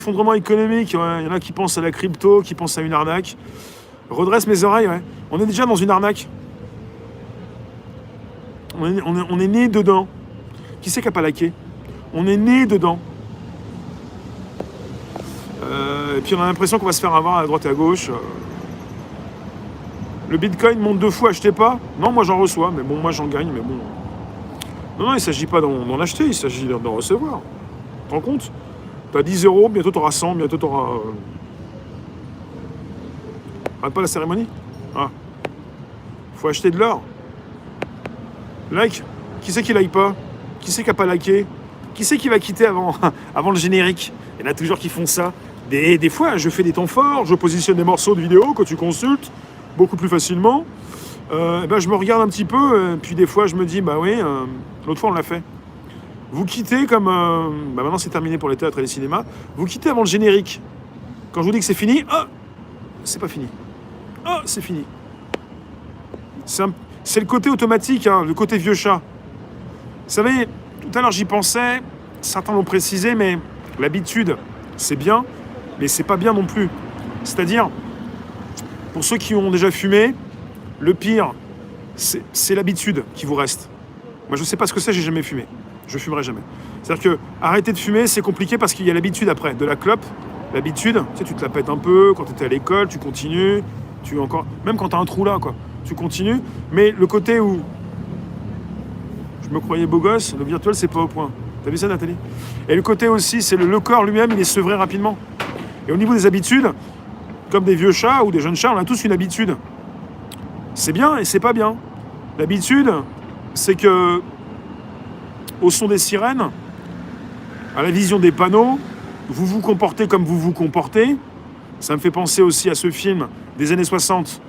Effondrement économique, ouais. Il y en a qui pensent à la crypto, qui pensent à une arnaque. Redresse mes oreilles, ouais. On est déjà dans une arnaque. On est né dedans. Qui c'est qui a pas laqué? On est né dedans. Et puis on a l'impression qu'on va se faire avoir à droite et à gauche. Le bitcoin monte 2 fois, achetez pas. Non, moi j'en reçois, mais bon, moi j'en gagne, mais bon. Non, il ne s'agit pas d'en acheter, il s'agit d'en recevoir. Tu te rends compte? T'as 10 euros, bientôt t'auras 100, bientôt t'auras... Arrête pas la cérémonie? Ah. Faut acheter de l'or. Like. Qui c'est qui like pas? Qui c'est qui a pas liké? Qui c'est qui va quitter avant, avant le générique? Il y en a toujours qui font ça. Des fois, je fais des temps forts, je positionne des morceaux de vidéo que tu consultes beaucoup plus facilement. Je me regarde un petit peu, puis des fois je me dis, bah oui, l'autre fois on l'a fait. Vous quittez comme... maintenant c'est terminé pour les théâtres et les cinémas. Vous quittez avant le générique. Quand je vous dis que c'est fini, c'est pas fini. C'est fini. C'est le côté automatique, hein, le côté vieux chat. Vous savez, tout à l'heure j'y pensais, certains l'ont précisé, mais l'habitude, c'est bien, mais c'est pas bien non plus. C'est-à-dire, pour ceux qui ont déjà fumé, le pire, c'est l'habitude qui vous reste. Moi, je sais pas ce que c'est, j'ai jamais fumé. Je fumerai jamais. C'est-à-dire que arrêter de fumer, c'est compliqué parce qu'il y a l'habitude après, de la clope. L'habitude, tu sais, tu te la pètes un peu, quand tu étais à l'école, tu continues, même quand tu as un trou là, quoi, tu continues. Mais le côté où je me croyais beau gosse, le virtuel, c'est pas au point. T'as vu ça, Nathalie? Et le côté aussi, c'est le corps lui-même, il est sevré rapidement. Et au niveau des habitudes, comme des vieux chats ou des jeunes chats, on a tous une habitude. C'est bien et c'est pas bien. L'habitude, c'est que, au son des sirènes, à la vision des panneaux, vous vous comportez comme vous vous comportez. Ça me fait penser aussi à ce film des années 60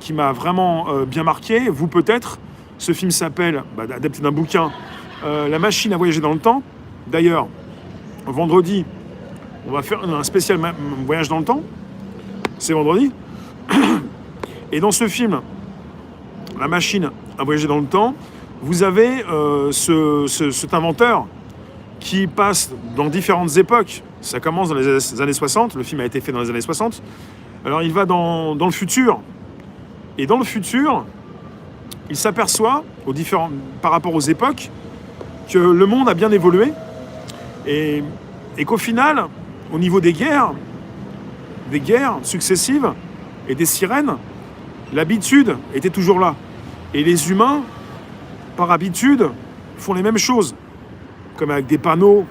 qui m'a vraiment bien marqué. Vous peut-être. Ce film s'appelle, adapté d'un bouquin, La machine à voyager dans le temps. D'ailleurs, vendredi, on va faire un spécial voyage dans le temps. C'est vendredi. Et dans ce film, La machine à voyager dans le temps, vous avez cet inventeur qui passe dans différentes époques. Ça commence dans les années 60, le film a été fait dans les années 60. Alors il va dans le futur. Et dans le futur, il s'aperçoit, par rapport aux époques, que le monde a bien évolué et qu'au final, au niveau des guerres successives et des sirènes, l'habitude était toujours là. Et les humains, par habitude, font les mêmes choses. Comme avec des panneaux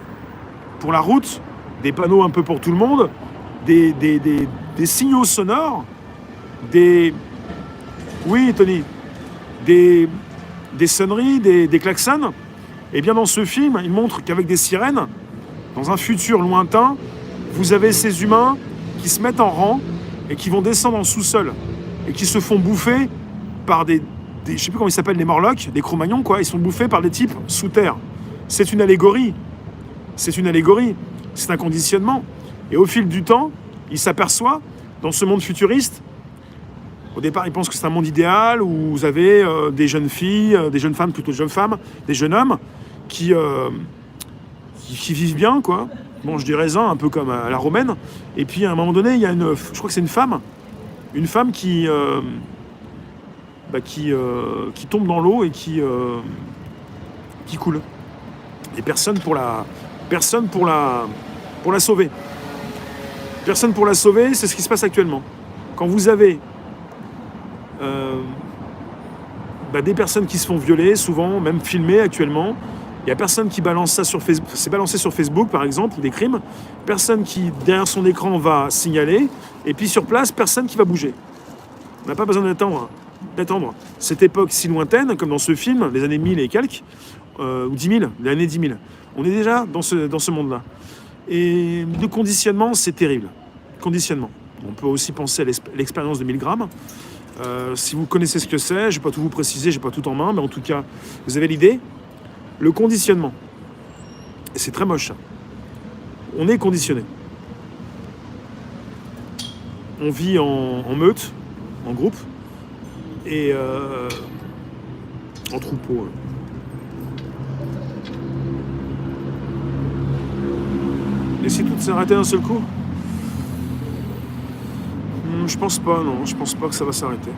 pour la route, des panneaux un peu pour tout le monde, des signaux sonores, oui, Tony, des sonneries, des klaxons. Et bien dans ce film, il montre qu'avec des sirènes, dans un futur lointain, vous avez ces humains qui se mettent en rang et qui vont descendre en sous-sol et qui se font bouffer par je sais plus comment ils s'appellent, les Morlocks, des Cro-Magnons, quoi. Ils sont bouffés par des types sous terre. C'est une allégorie. C'est un conditionnement. Et au fil du temps, il s'aperçoit, dans ce monde futuriste, au départ, il pense que c'est un monde idéal où vous avez des jeunes filles, des jeunes femmes, plutôt jeunes femmes, des jeunes hommes qui vivent bien, quoi. Mangent des raisins, un peu comme à la romaine. Et puis, à un moment donné, il y a je crois que c'est une femme qui tombe dans l'eau et qui coule. Et personne pour la sauver. Personne pour la sauver, c'est ce qui se passe actuellement. Quand vous avez des personnes qui se font violer, souvent, même filmées actuellement, il n'y a personne qui balance ça sur Facebook. C'est balancé sur Facebook, par exemple, ou des crimes. Personne qui, derrière son écran, va signaler. Et puis sur place, personne qui va bouger. On n'a pas besoin d'attendre cette époque si lointaine, comme dans ce film, les années 1000 et quelques, ou 10 000, les années 10 000. On est déjà dans ce monde-là. Et le conditionnement, c'est terrible. Conditionnement. On peut aussi penser à l'expérience de Milgram. Si vous connaissez ce que c'est, je ne vais pas tout vous préciser, je n'ai pas tout en main, mais en tout cas, vous avez l'idée. Le conditionnement. Et c'est très moche, ça. On est conditionné. On vit en meute, en groupe, et en troupeau. Et si tout s'arrêtait d'un seul coup? Je pense pas, non. Je pense pas que ça va s'arrêter.